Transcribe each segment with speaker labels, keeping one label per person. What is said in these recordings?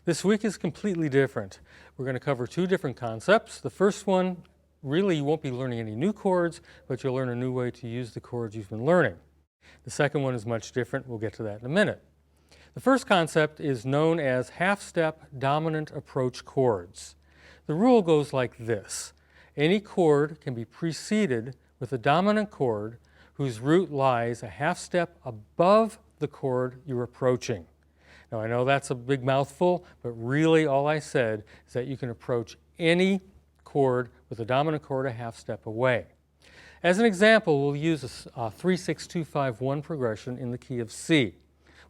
Speaker 1: This week is completely different. We're going to cover two different concepts. The first one, really you won't be learning any new chords, but you'll learn a new way to use the chords you've been learning. The second one is much different. We'll get to that in a minute. The first concept is known as half-step dominant approach chords. The rule goes like this. Any chord can be preceded with a dominant chord whose root lies a half step above the chord you're approaching. Now I know that's a big mouthful, but really all I said is that you can approach any chord with a dominant chord a half step away. As an example, we'll use a 3-6-2-5-1 progression in the key of C.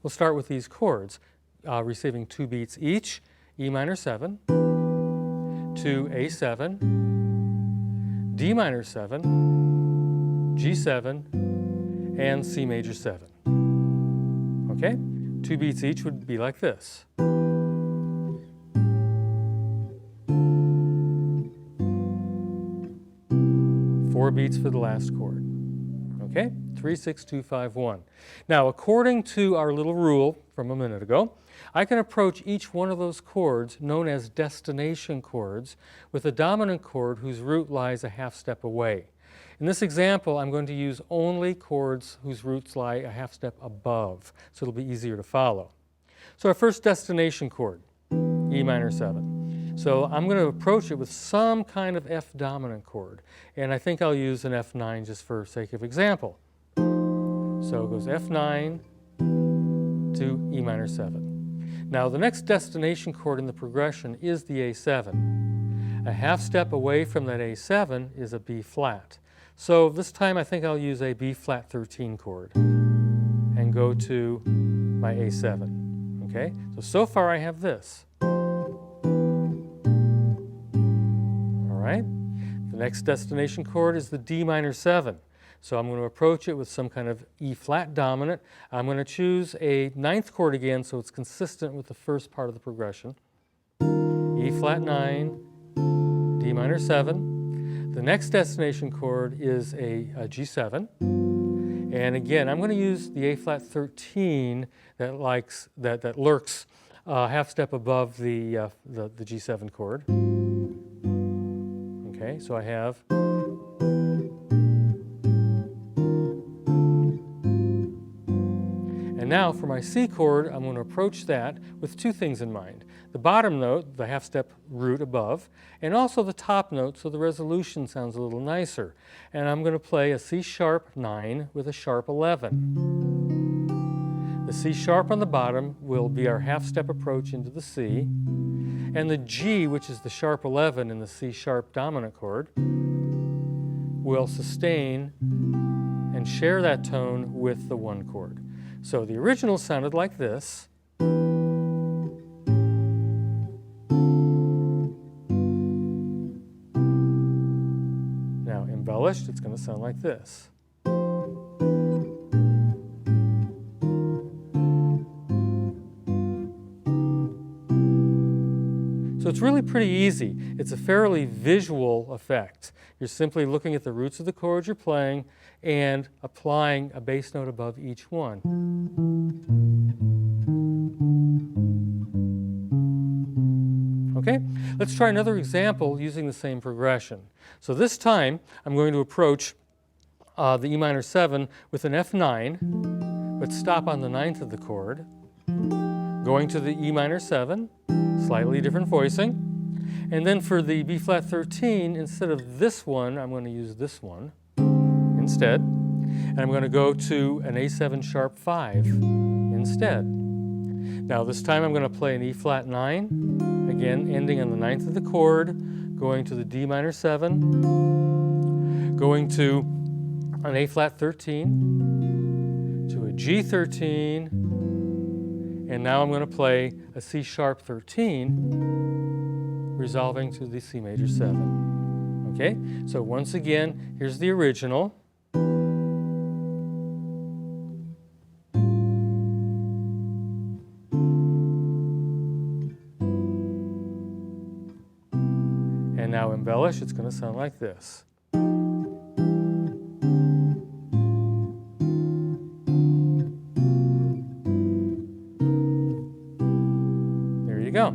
Speaker 1: We'll start with these chords, receiving 2 beats each, E minor 7, to A7, D minor 7, G7, and C major 7. Okay? 2 beats each would be like this. 4 beats for the last chord. Okay? 3-6-2-5-1. Now, according to our little rule from a minute ago, I can approach each one of those chords, known as destination chords, with a dominant chord whose root lies a half step away. In this example, I'm going to use only chords whose roots lie a half step above, so it'll be easier to follow. So our first destination chord, E minor 7. So I'm going to approach it with some kind of F dominant chord, and I think I'll use an F9 just for sake of example. So it goes F9 to E minor 7. Now the next destination chord in the progression is the A7. A half step away from that A7 is a B flat. So this time I think I'll use a B flat 13 chord and go to my A7. Okay? So far I have this. Right? The next destination chord is the D minor 7. So I'm going to approach it with some kind of E flat dominant. I'm going to choose a 9th chord again so it's consistent with the first part of the progression. E flat 9, D minor 7. The next destination chord is a G7. And again, I'm going to use the A flat 13 that lurks half step above the G7 chord. Okay, so I have and now for my C chord, I'm going to approach that with two things in mind. The bottom note, the half step root above, and also the top note so the resolution sounds a little nicer. And I'm going to play a C sharp 9 with a sharp 11. The C sharp on the bottom will be our half step approach into the C. And the G, which is the sharp 11 in the C sharp dominant chord, will sustain and share that tone with the 1 chord. So the original sounded like this. Now embellished, it's going to sound like this. So it's really pretty easy. It's a fairly visual effect. You're simply looking at the roots of the chords you're playing and applying a bass note above each one. Okay, let's try another example using the same progression. So this time I'm going to approach the E minor 7 with an F9, but stop on the 9th of the chord, going to the E minor 7, slightly different voicing. And then for the B flat 13, instead of this one, I'm going to use this one instead. And I'm going to go to an A7 sharp 5 instead. Now this time I'm going to play an E flat 9, again ending on the 9th of the chord, going to the D minor 7, going to an A flat 13, to a G13, and now I'm going to play a C sharp 13, resolving to the C major 7. Okay, so once again, here's the original. And now embellish, it's going to sound like this. There you go.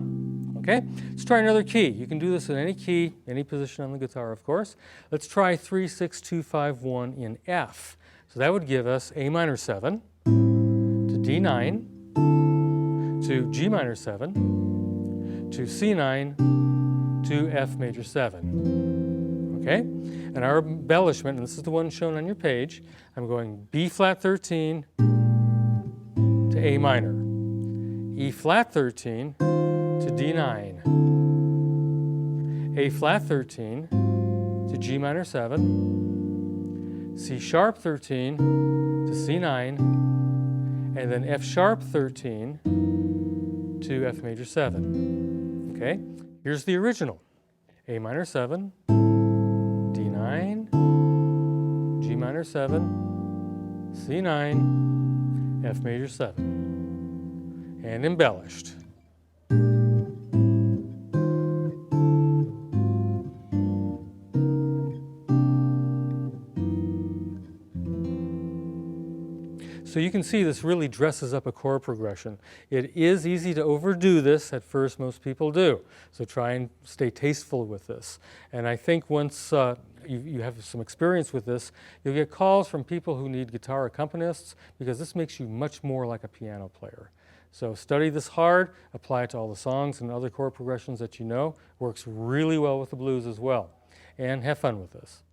Speaker 1: Okay, let's try another key. You can do this in any key, any position on the guitar, of course. Let's try 3, 6, 2, 5, 1 in F. So that would give us A minor 7 to D9 to G minor 7 to C9 to F major 7. Okay, and our embellishment, and this is the one shown on your page, I'm going B flat 13 to A minor, E flat 13 to D9, A flat 13 to G minor 7, C sharp 13 to C9, and then F sharp 13 to F major 7. Okay, here's the original. A minor 7, D9, G minor 7, C9, F major 7, and embellished. So you can see this really dresses up a chord progression. It is easy to overdo this. At first, most people do. So try and stay tasteful with this. And I think once you have some experience with this, you'll get calls from people who need guitar accompanists because this makes you much more like a piano player. So study this hard, apply it to all the songs and other chord progressions that you know. Works really well with the blues as well. And have fun with this.